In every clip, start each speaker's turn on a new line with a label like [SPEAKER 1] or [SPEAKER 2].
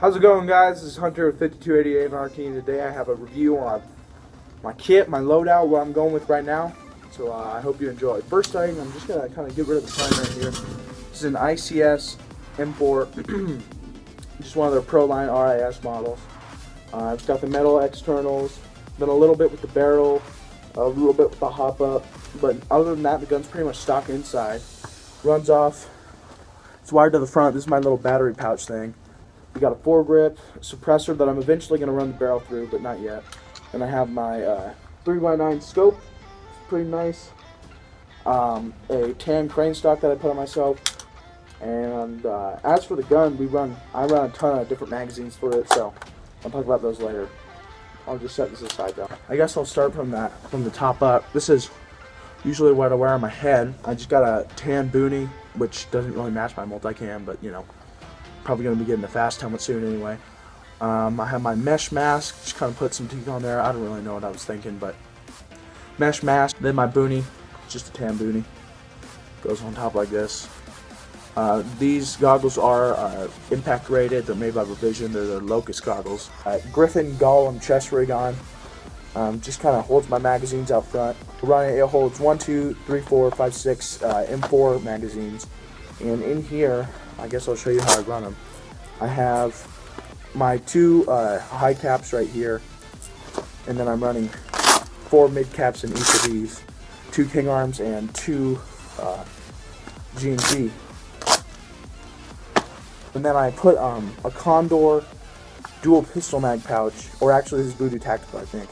[SPEAKER 1] How's it going, guys? This is Hunter with 5288 Anarchy, and today I have a review on my kit, my loadout, what I'm going with right now. So I hope you enjoy. First thing, I'm just going to kind of get rid of the primer in here. This is an ICS M4, just one of their Pro Line RIS models. It's got the metal externals, then a little bit with the barrel, a little bit with the hop up, but other than that, the gun's pretty much stock inside. Runs off. It's wired to the front. This is my little battery pouch thing. We got a foregrip suppressor that I'm eventually going to run the barrel through, but not yet. And I have my 3x9 scope, pretty nice. A tan crane stock that I put on myself. And as for the gun, I run a ton of different magazines for it, so I'll talk about those later. I'll just set this aside though. I guess I'll start from the top up. This is usually what I wear on my head. I just got a tan boonie, which doesn't really match my multicam, but you know, probably going to be getting a fast helmet soon anyway. I have my mesh mask, just kind of put some teeth on there. I don't really know what I was thinking, but mesh mask. Then my boonie, just a tan boonie, goes on top like this. These goggles are impact rated. They're made by Revision. They're the Locust goggles. Griffin Gollum chest rig on. Just kind of holds my magazines out front. It holds 1, 2, 3, 4, 5, 6 M4 magazines. And in here, I guess I'll show you how I run them. I have my 2 high caps right here, and then I'm running 4 mid caps in each of these, 2 king arms and 2 G&G. And then I put a Condor dual pistol mag pouch, or actually this is Voodoo Tactical, I think.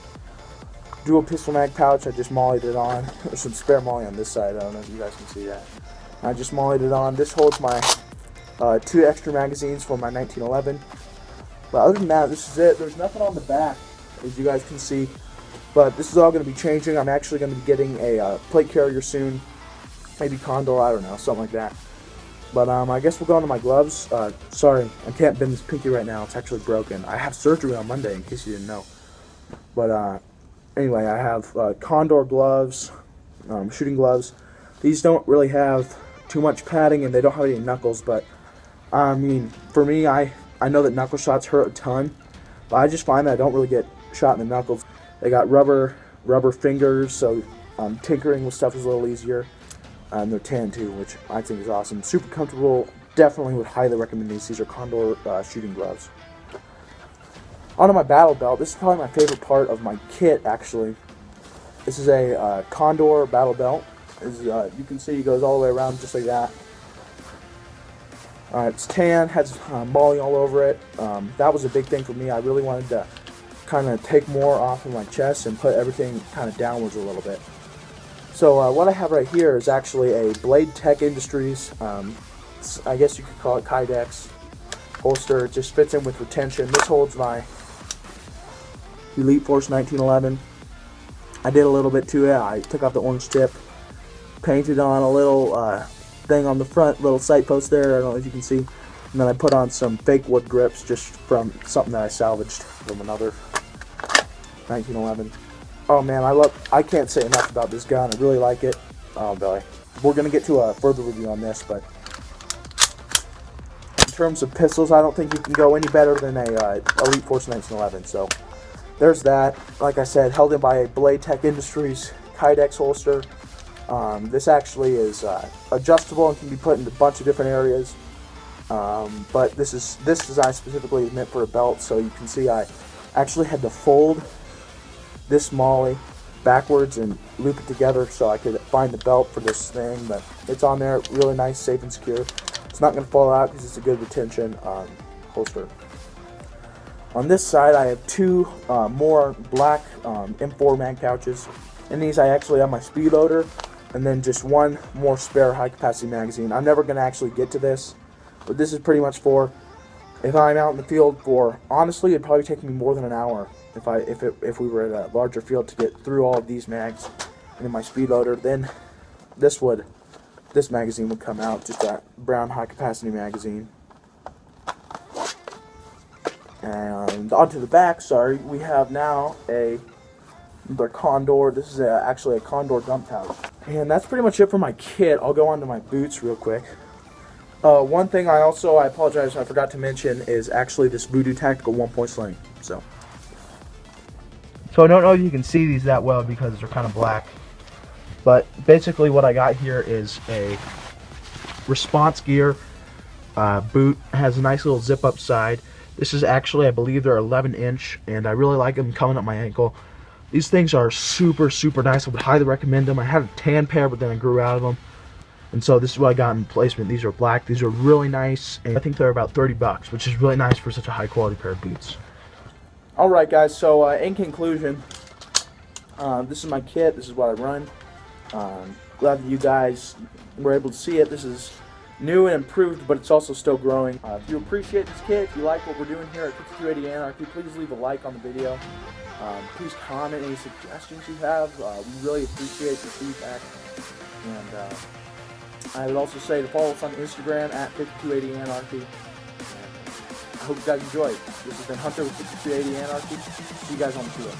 [SPEAKER 1] Dual pistol mag pouch. I just mollied it on. There's some spare molly on this side. I don't know if you guys can see that. I just mollied it on. This holds my 2 extra magazines for my 1911. But other than that, this is it. There's nothing on the back, as you guys can see. But this is all going to be changing. I'm actually going to be getting a plate carrier soon. Maybe Condor, I don't know, something like that. But I guess we'll go on to my gloves. Sorry, I can't bend this pinky right now. It's actually broken. I have surgery on Monday, in case you didn't know. But anyway, I have Condor gloves, shooting gloves. These don't really have too much padding, and they don't have any knuckles, but I mean, for me, I know that knuckle shots hurt a ton, but I just find that I don't really get shot in the knuckles. They got rubber fingers, so tinkering with stuff is a little easier. And they're tan too, which I think is awesome. Super comfortable. Definitely would highly recommend these. These are Condor shooting gloves. Onto my battle belt. This is probably my favorite part of my kit, actually. This is a Condor battle belt. As you can see, it goes all the way around just like that. It's tan, has molly all over it. That was a big thing for me. I really wanted to kind of take more off of my chest and put everything kind of downwards a little bit. So what I have right here is actually a Blade Tech Industries, I guess you could call it Kydex holster. It just fits in with retention. This holds my Elite Force 1911. I did a little bit to it. I took off the orange tip, painted on a little thing on the front, little sight post there, I don't know if you can see, and then I put on some fake wood grips just from something that I salvaged from another 1911. Oh man, I can't say enough about this gun. I really like it. Oh boy. We're going to get to a further review on this, but in terms of pistols, I don't think you can go any better than a Elite Force 1911, so there's that. Like I said, held in by a Blade Tech Industries Kydex holster. This actually is adjustable and can be put in a bunch of different areas. But this design specifically is meant for a belt, so you can see I actually had to fold this molly backwards and loop it together so I could find the belt for this thing. But it's on there, really nice, safe and secure. It's not going to fall out because it's a good retention holster. On this side, I have 2 more black M4 mag pouches. In these, I actually have my speed loader, and then just 1 more spare high-capacity magazine. I'm never going to actually get to this, but this is pretty much for if I'm out in the field for, honestly, it'd probably take me more than an hour if we were at a larger field to get through all of these mags. And in my speed loader, then this magazine would come out, just that brown high-capacity magazine. And onto the back, sorry, we have now the Condor. This is actually a Condor dump pouch. And that's pretty much it for my kit. I'll go on to my boots real quick. One thing I apologize, I forgot to mention is actually this Voodoo Tactical 1-point sling. So I don't know if you can see these that well because they're kind of black. But basically what I got here is a response gear boot. Has a nice little zip up side. This is actually, I believe they're 11-inch, and I really like them coming up my ankle. These things are super, super nice. I would highly recommend them. I had a tan pair, but then I grew out of them. And so this is what I got in replacement. These are black. These are really nice, and I think they're about $30, which is really nice for such a high quality pair of boots. Alright guys, so in conclusion, this is my kit. This is what I run. Glad that you guys were able to see it. This is new and improved, but it's also still growing. If you appreciate this kit, if you like what we're doing here at 5280 Anarchy, please leave a like on the video. Please comment any suggestions you have. We really appreciate your feedback. And I would also say to follow us on Instagram at 5280 Anarchy. And I hope you guys enjoyed. This has been Hunter with 5280 Anarchy. See you guys on the field.